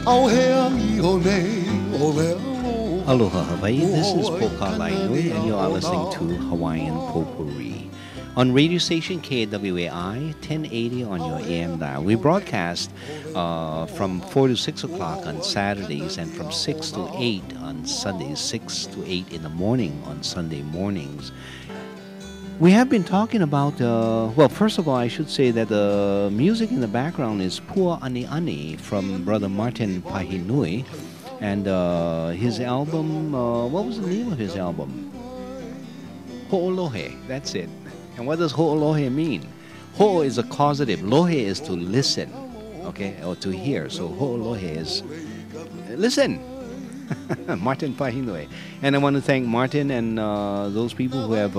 Aloha Hawaii, this is Poka Lainui and you are listening to Hawaiian Potpourri on radio station KWAI 1080 on your AM dial. We broadcast from 4 to 6 o'clock on Saturdays and from 6 to 8 on Sundays, 6 to 8 in the morning on Sunday mornings. We have been talking about, well, first of all, I should say that the music in the background is Pua Ani Ani from Brother Martin Pahinui. And his album, what was the name of his album? Ho'olohe, that's it. And what does ho'olohe mean? Ho is a causative, lohe is to listen, okay, or to hear. So ho'olohe is listen. Martin Pahinui. And I want to thank Martin and those people who have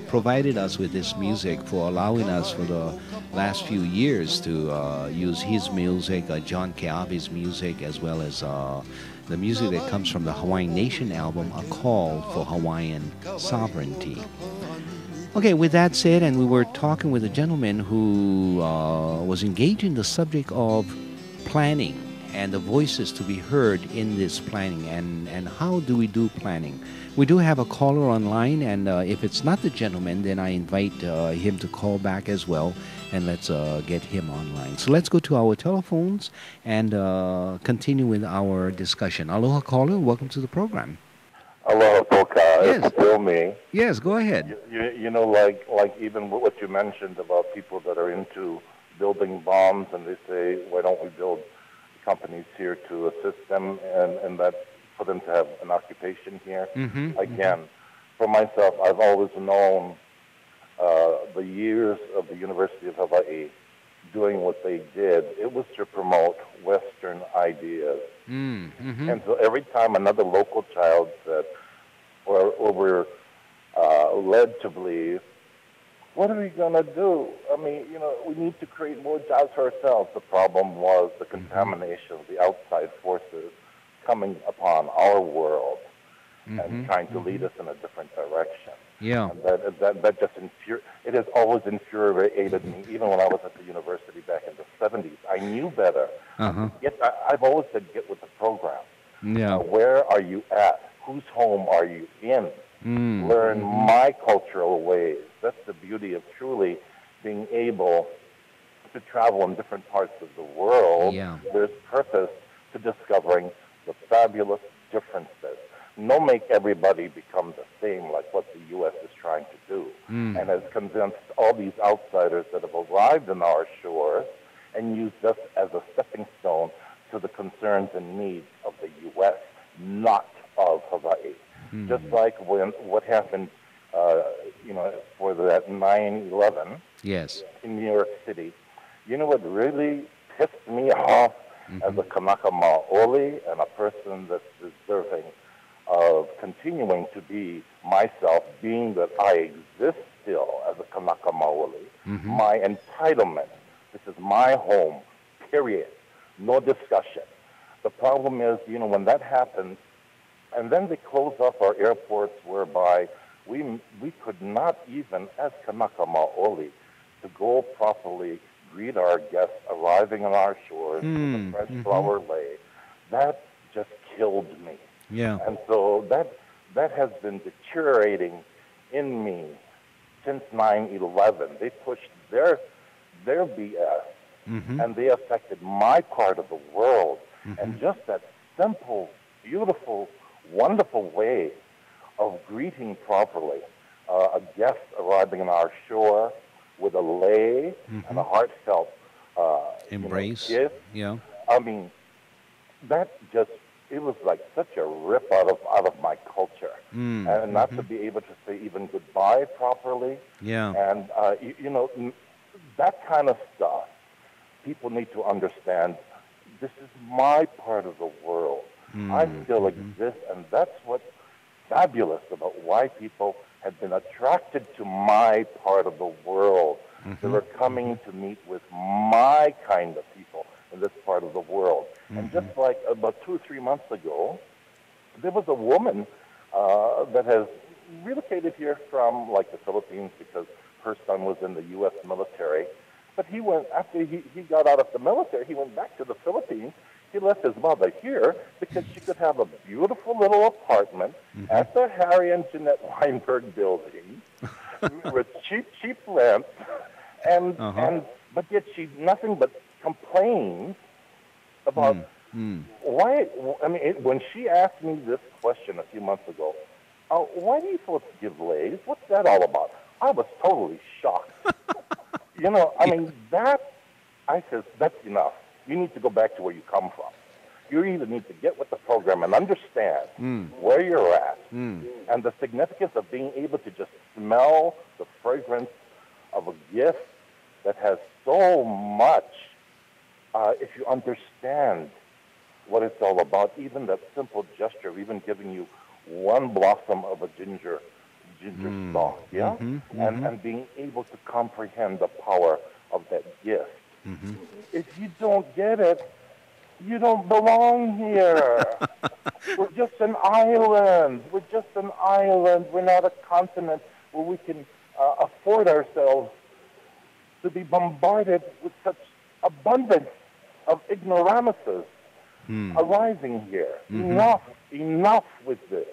provided us with this music for allowing us for the last few years to use his music, John Keawe's music, as well as the music that comes from the Hawaiian Nation album, A Call for Hawaiian Sovereignty. Okay, with that said, and we were talking with a gentleman who was engaged in the subject of planning and the voices to be heard in this planning, and how do we do planning. We do have a caller online, and if it's not the gentleman, then I invite him to call back as well, and let's get him online. So let's go to our telephones and continue with our discussion. Aloha caller, welcome to the program. Aloha Poka, Yes. it's still me. Yes, go ahead. You know, like even what you mentioned about people that are into building bombs, and they say, why don't we build companies here to assist them, and that for them to have an occupation here. Again, for myself, I've always known the years of the University of Hawaii doing what they did. It was to promote Western ideas. And so every time another local child said, or we're led to believe, what are we going to do? I mean, you know, we need to create more jobs for ourselves. The problem was the contamination of the outside forces coming upon our world and trying to lead us in a different direction. Yeah. And that just it has always infuriated me, even when I was at the university back in the 70s. I knew better. Yet I've always said, get with the program. Yeah. Where are you at? Whose home are you in? Learn my cultural ways. That's the beauty of truly being able to travel in different parts of the world. Yeah. There's purpose to discovering the fabulous differences. No make everybody become the same like what the U.S. is trying to do, and has convinced all these outsiders that have arrived on our shores and used us as a stepping stone to the concerns and needs of the U.S., not of Hawaii. Just like what happened, you know, for that 9/11 Yes. in New York City. You know what really pissed me off as a Kanaka Maoli and a person that's deserving of continuing to be myself, being that I exist still as a Kanaka Maoli, my entitlement. This is my home, period. No discussion. The problem is, you know, when that happens, and then they close off our airports whereby we could not even, as Kanaka Maoli, to go properly greet our guests arriving on our shores with a fresh flower lei. That just killed me. Yeah. And so that has been deteriorating in me since 9/11. They pushed their BS, and they affected my part of the world. And just that simple, beautiful, wonderful way of greeting properly a guest arriving on our shore with a lei and a heartfelt Embrace. Gift. Yeah. I mean, that just, it was like such a rip out of my culture. And not to be able to say even goodbye properly. Yeah. And, you know, that kind of stuff, people need to understand, this is my part of the world. I still exist, and that's what's fabulous about why people have been attracted to my part of the world. They were coming to meet with my kind of people in this part of the world. And just like about 2 or 3 months ago, there was a woman that has relocated here from like the Philippines because her son was in the U.S. military. But he went, after he got out of the military, he went back to the Philippines. she left his mother here because she could have a beautiful little apartment at the Harry and Jeanette Weinberg building with cheap rent, and but yet she nothing but complains about why. I mean, when she asked me this question a few months ago, why do you folks give lays? What's that all about? I was totally shocked. I mean, I said, that's enough. You need to go back to where you come from. You either need to get with the program and understand where you're at and the significance of being able to just smell the fragrance of a gift that has so much, if you understand what it's all about, even that simple gesture of even giving you one blossom of a ginger stalk, yeah? And being able to comprehend the power of that gift. If you don't get it, you don't belong here. We're just an island. We're not a continent where we can afford ourselves to be bombarded with such abundance of ignoramuses arising here. Enough with this.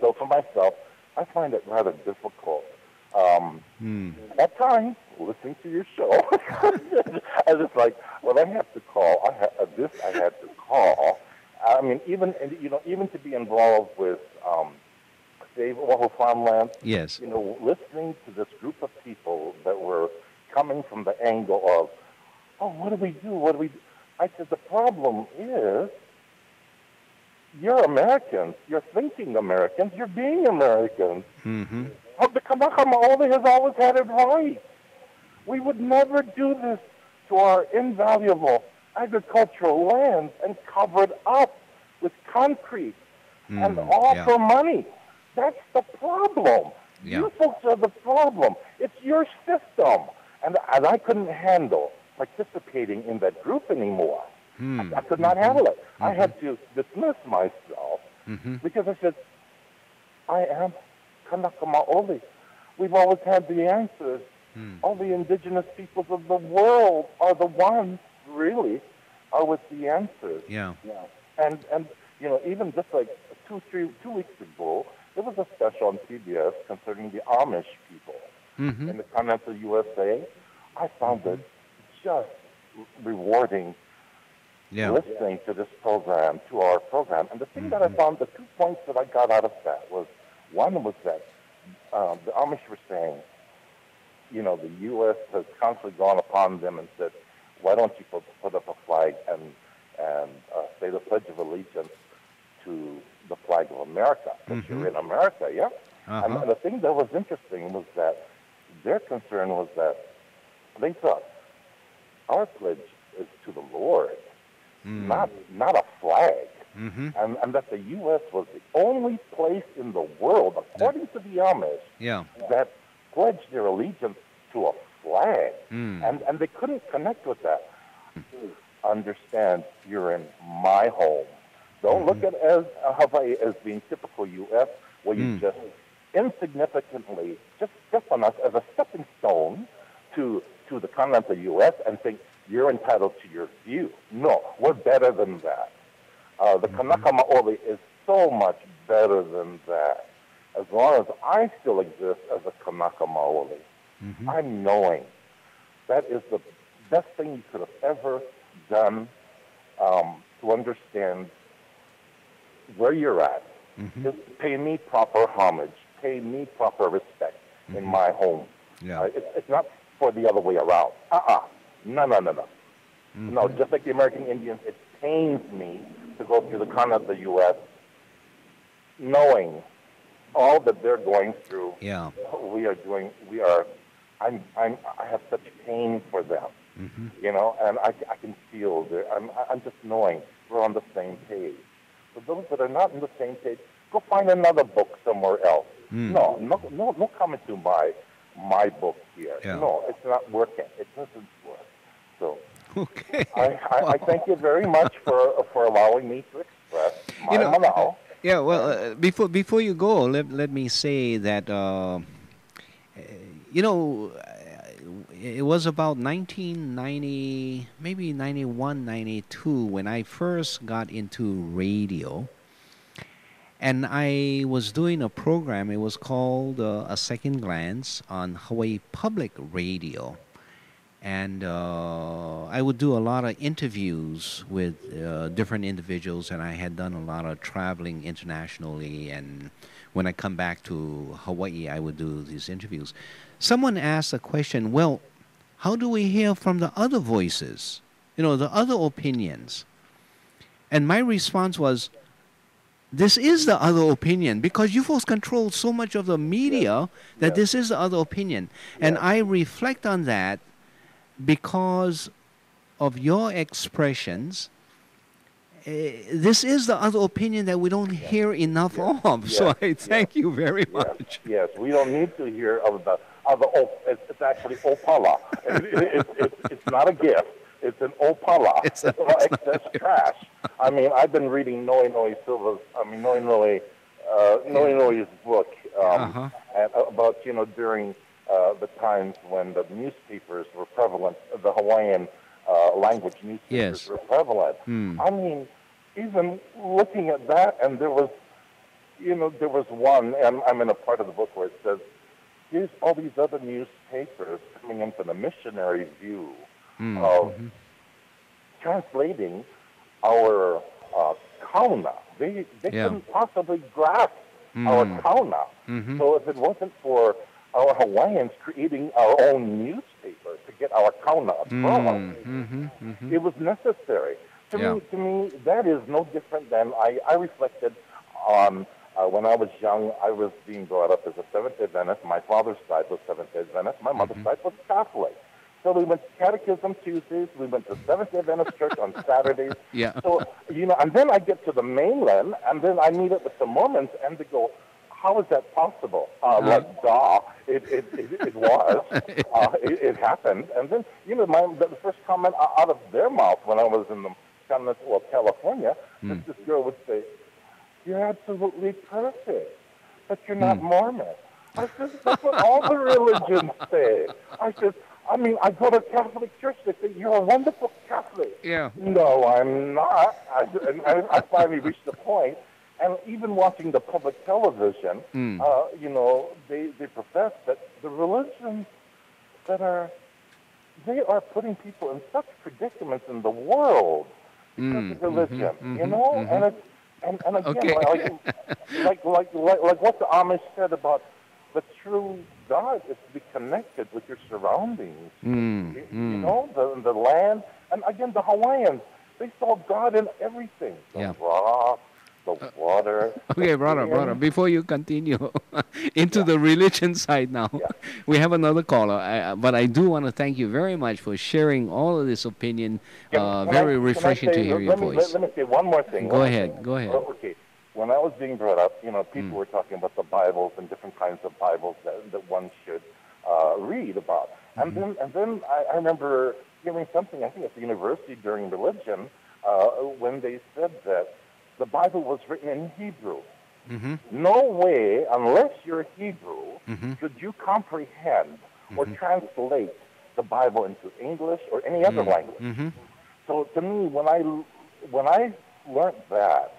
So for myself, I find it rather difficult. At times, listening to your show, I was just like, well, I have to call. I had to call. I mean, even to be involved with Save Oahu Farmland. Yes. Listening to this group of people that were coming from the angle of, what do we do? What do we do? I said, the problem is, you're Americans. You're thinking Americans. You're being Americans. The Kanaka Maoli has always had it right. We would never do this to our invaluable agricultural lands and cover it up with concrete and all for money. That's the problem. Yeah. You folks are the problem. It's your system. And I couldn't handle participating in that group anymore. I could not handle it. I had to dismiss myself because I said, I am Kanaka Maoli. We've always had the answers. All the indigenous peoples of the world are the ones, really, are with the answers. Yeah. And even just like 2 weeks ago, there was a special on PBS concerning the Amish people in the continental USA. I found it just rewarding listening to this program, to our program. And the thing that I found, the 2 points that I got out of that was, one was that the Amish were saying, the U.S. has constantly gone upon them and said, why don't you put up a flag and say the Pledge of Allegiance to the flag of America, because you're in America, yeah? And the thing that was interesting was that their concern was that they thought our pledge is to the Lord, not a flag. And that the U.S. was the only place in the world, according to the Amish, that pledged their allegiance to a flag. And they couldn't connect with that. Understand, you're in my home. Don't look at Hawaii as being typical U.S., where you just insignificantly just step on us as a stepping stone to the continental U.S. and think you're entitled to your view. No, we're better than that. The Kanaka Maoli is so much better than that. As long as I still exist as a Kanaka Maoli, I'm knowing that is the best thing you could have ever done to understand where you're at. Just pay me proper homage, pay me proper respect in my home. It's not for the other way around. No. No, just like the American Indians, it pains me to go through the continent of the U.S. knowing all that they're going through. I have such pain for them, and I can feel I'm just knowing we're on the same page. For those that are not on the same page, go find another book somewhere else. No coming to my book here. No, it's not working. It doesn't work. So I thank you very much for allowing me to express my manao. Yeah, well, before you go, let me say that it was about 1990, maybe 91, 92 when I first got into radio. And I was doing a program. It was called A Second Glance on Hawaii Public Radio. And I would do a lot of interviews with different individuals, and I had done a lot of traveling internationally. And when I come back to Hawaii, I would do these interviews. Someone asked a question, well, how do we hear from the other voices? The other opinions. And my response was, this is the other opinion, because you folks control so much of the media that this is the other opinion. And I reflect on that because of your expressions. This is the other opinion that we don't hear enough of. So I thank you very much. Yes, we don't need to hear of the other. It's actually opala. It's not a gift. It's an opala. It's excess trash. I mean, I've been reading Noe Silva's, Noe's book and about, during the times when the newspapers were prevalent, the Hawaiian language newspapers were prevalent. I mean, even looking at that, and there was one, and I'm in a part of the book where it says, here's all these other newspapers coming into the missionary view of translating our kauna. They couldn't possibly grasp our kauna. So if it wasn't for our Hawaiians creating our own newspaper to get our kauna across, it was necessary. To me, that is no different than I reflected on when I was young. I was being brought up as a Seventh-day Adventist. My father's side was Seventh-day Adventist. My mother's side was Catholic. So we went to Catechism Tuesdays. We went to Seventh-day Adventist Church on Saturdays. So, and then I get to the mainland, and then I meet up with the Mormons, and they go, how is that possible? Like, duh, it was. It happened. And then, the first comment out of their mouth when I was in California, this girl would say, you're absolutely perfect, but you're not Mormon. I said, that's what all the religions say. I said, I go to Catholic church. They say, you're a wonderful Catholic. No, I'm not. I finally reached the point. And even watching the public television, they profess that the religions they are putting people in such predicaments in the world because of religion, and again, like what the Amish said about the true God is to be connected with your surroundings. The land. And again, the Hawaiians, they saw God in everything. The rock, the water. Okay, brother, before you continue into the religion side now, we have another caller. But I do want to thank you very much for sharing all of this opinion. Very refreshing to hear your voice. Let me say one more thing. Go ahead. Okay. When I was being brought up, people were talking about the Bibles and different kinds of Bibles that one should read about. And then I remember hearing something, I think at the university during religion, when they said that the Bible was written in Hebrew. No way, unless you're Hebrew, could you comprehend or translate the Bible into English or any other language. So to me, when I learned that,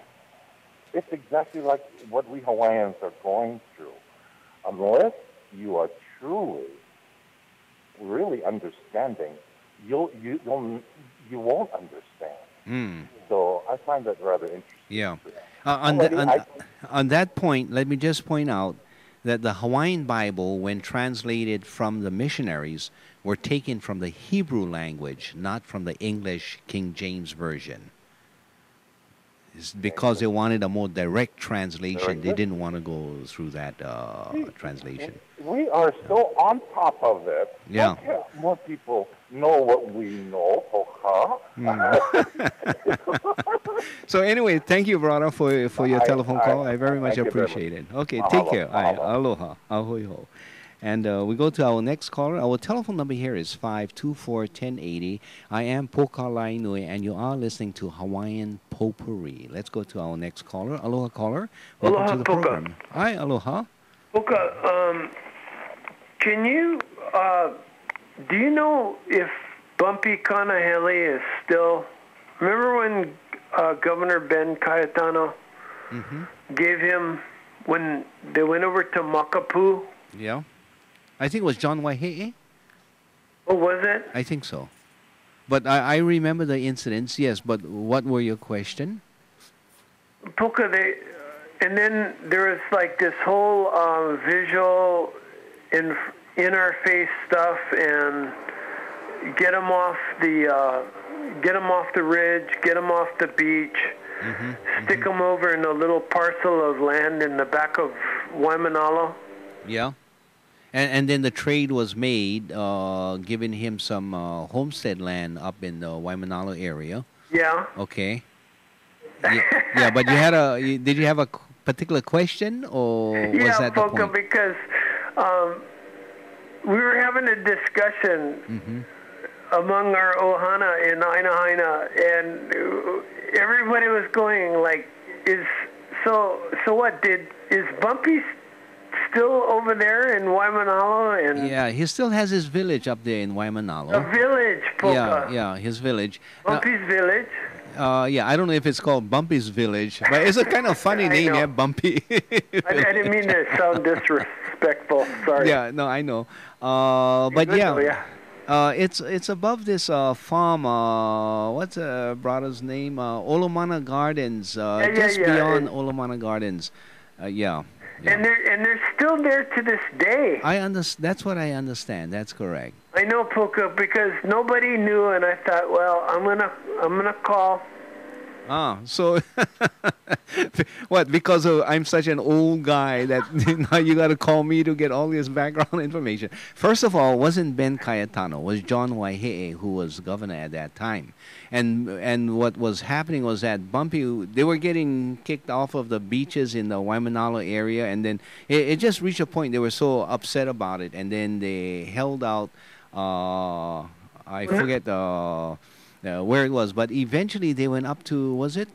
it's exactly like what we Hawaiians are going through. Unless you are truly, really understanding, you won't understand. So I find that rather interesting. Yeah. On that point, let me just point out that the Hawaiian Bible, when translated from the missionaries, were taken from the Hebrew language, not from the English King James Version. It's because they wanted a more direct translation. They didn't want to go through that translation. We are so on top of it. Yeah. More people know what we know. So anyway, thank you, brother, for your telephone call. I very much appreciate it. Okay, take care. Aloha. Ahoy ho. And we go to our next caller. Our telephone number here is 524-1080. I am Pokalai Nui, and you are listening to Hawaiian Potpourri. Let's go to our next caller. Aloha, caller. Welcome Aloha, to the Poka. program. Hi, aloha. Poka, can you Do you know if Bumpy Kanahele is still... Remember when Governor Ben Cayetano gave him, when they went over to Makapu? Yeah. I think it was John Waihe'e. Oh, was it? I think so. But I remember the incidents, yes. But what were your question? Puka, and then there was like this whole visual in our face stuff, and get them off the ridge, get them off the beach, stick them over in a little parcel of land in the back of Waimanalo. Yeah. And then the trade was made, giving him some homestead land up in the Waimanalo area. Yeah. Okay. Yeah, but did you have a particular question, or was that the point? Because we were having a discussion among our ohana in Aina, and everybody was going like, is Bumpy still over there in Waimanalo? And yeah, he still has his village up there in Waimanalo. A village, Poka. Yeah, his village. Bumpy's village. Yeah, I don't know if it's called Bumpy's Village, but it's a kind of funny name, yeah, Bumpy. I didn't mean to sound disrespectful. Sorry. Yeah, no, I know. But it's above this farm. What's brother's name? Olomana Gardens. Just beyond Olomana Gardens. Yeah. And they're still there to this day. That's what I understand. That's correct. I know, Puka, because nobody knew, and I thought, well, I'm gonna call. Ah, so what? Because I'm such an old guy that now you got to call me to get all this background information. First of all, wasn't Ben Cayetano, was John Waihe'e, who was governor at that time, and what was happening was that Bumpy, they were getting kicked off of the beaches in the Waimanalo area, and then it just reached a point they were so upset about it, and then they held out. I forget where it was, but eventually they went up to, was it,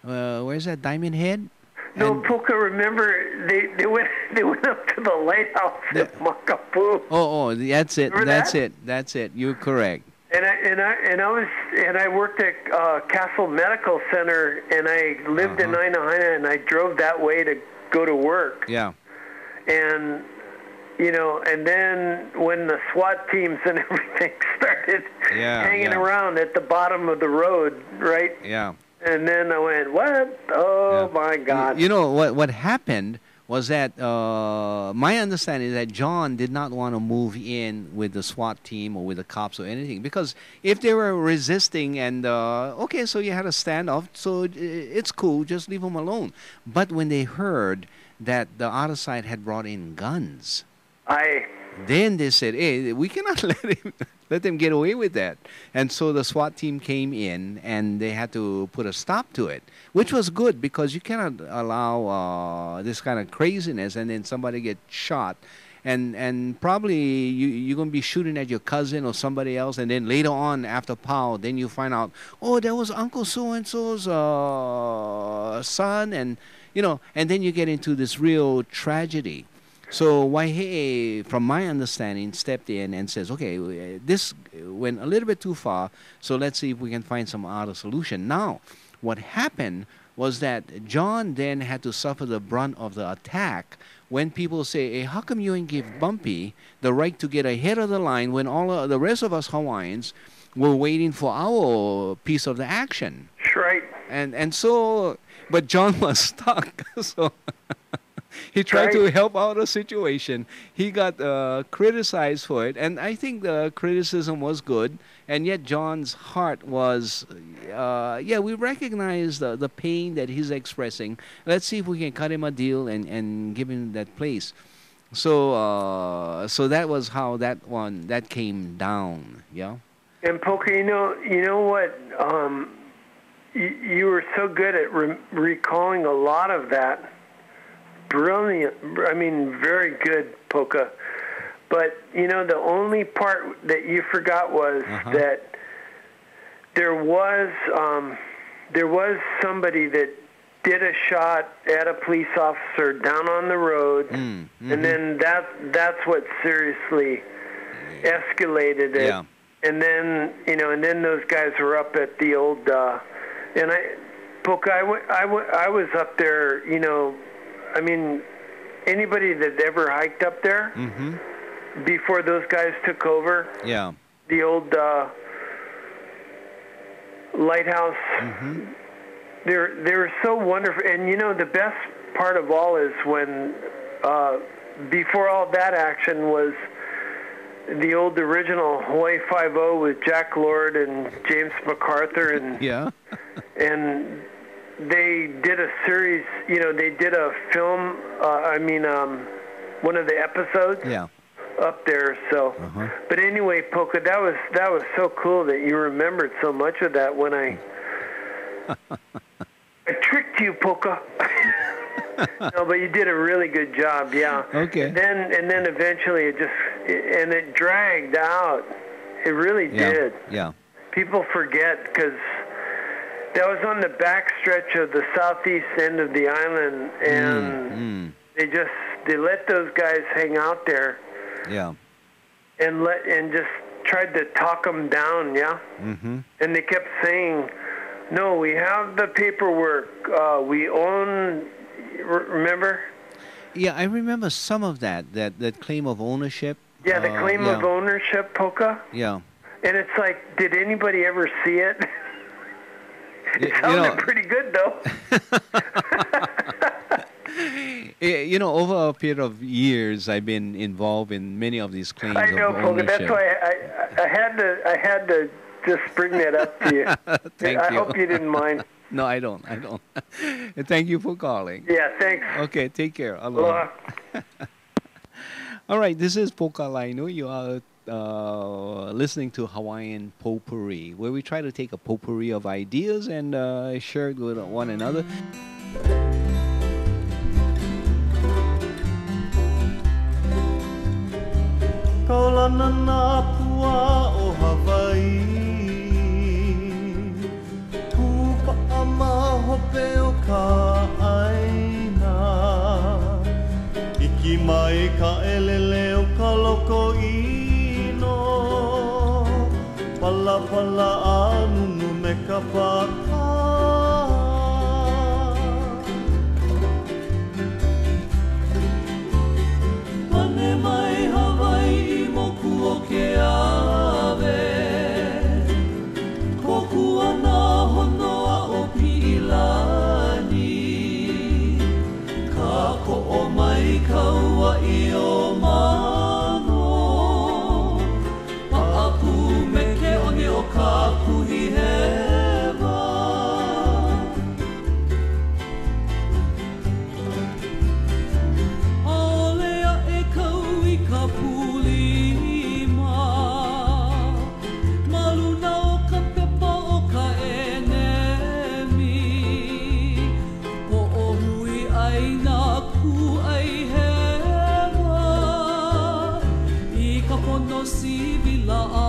where's that, Diamond Head? No, Puka, remember, they went up to the lighthouse at Makapu. Oh, that's it, remember that's it, you're correct. And I worked at Castle Medical Center, and I lived in Aina, and I drove that way to go to work. Yeah. And and then when the SWAT teams and everything started hanging around at the bottom of the road, right? Yeah. And then I went, what? Oh, my God. You know, what happened was that my understanding is that John did not want to move in with the SWAT team or with the cops or anything, because if they were resisting and, okay, so you had a standoff, so it's cool, just leave them alone. But when they heard that the other side had brought in guns, then they said, hey, we cannot let them get away with that. And so the SWAT team came in, and they had to put a stop to it, which was good, because you cannot allow this kind of craziness and then somebody get shot. And probably you're going to be shooting at your cousin or somebody else, and then later on after POW, then you find out, oh, that was Uncle so-and-so's son, and, and then you get into this real tragedy. So Waihe'e, from my understanding, stepped in and says, okay, this went a little bit too far, so let's see if we can find some other solution. Now, what happened was that John then had to suffer the brunt of the attack when people say, hey, how come you ain't give Bumpy the right to get ahead of the line when all the rest of us Hawaiians were waiting for our piece of the action? Right. And so, but John was stuck, so... He tried to help out the situation. He got criticized for it, and I think the criticism was good. And yet John's heart was, we recognize the pain that he's expressing. Let's see if we can cut him a deal and give him that place. So that was how that came down. Yeah. And Poker, you know what? You were so good at recalling a lot of that. Brilliant. I mean, very good, Poka. But, the only part that you forgot was that there was somebody that did a shot at a police officer down on the road, and then that's what seriously escalated it. Yeah. And then, and then those guys were up at the old, and Polka, I was up there, I mean, anybody that ever hiked up there before those guys took over, the old lighthouse, they were so wonderful. And, the best part of all is when, before all that action was the old original Hawaii 5-0 with Jack Lord and James MacArthur, and and they did a series. They did a film. One of the episodes. Up there. So, but anyway, Polka, that was so cool that you remembered so much of that when I tricked you, Polka. No, but you did a really good job, yeah. Okay. And then eventually it dragged out. It really did. Yeah. People forget because that was on the back stretch of the southeast end of the island, and they let those guys hang out there. Yeah. And just tried to talk them down, yeah. And they kept saying, "No, we have the paperwork. We own." Remember? Yeah, I remember some of that claim of ownership. Yeah, the claim of ownership, Polka. Yeah. And it's like, did anybody ever see it? It sounded pretty good, though. Over a period of years, I've been involved in many of these claims I know, of Polka. ownership. That's why I had to just bring that up to you. Thank you. I hope you didn't mind. No, I don't. Thank you for calling. Yeah, thanks. Okay, take care. Aloha. All right, this is Polka Lainu. You are listening to Hawaiian Potpourri, where we try to take a potpourri of ideas and share it with one another. Kaulana na pua o Hawaii, Tupa ama hope o ka aina, Iki mai ka elele o ka loko ino, Pala pala anunu me ka paka. Pane mai Hawaii moku o ke ave, Koku ana honoa o Pilani, Ka ko'o mai kaua I o mano, Pa'aku me ke one o ka kuhi hewa. Aolea e kau I ka pulima, Maluna o ka pepa o ka enemi, Po'ohui ai nā ku ai hewa, I ka pono sivila a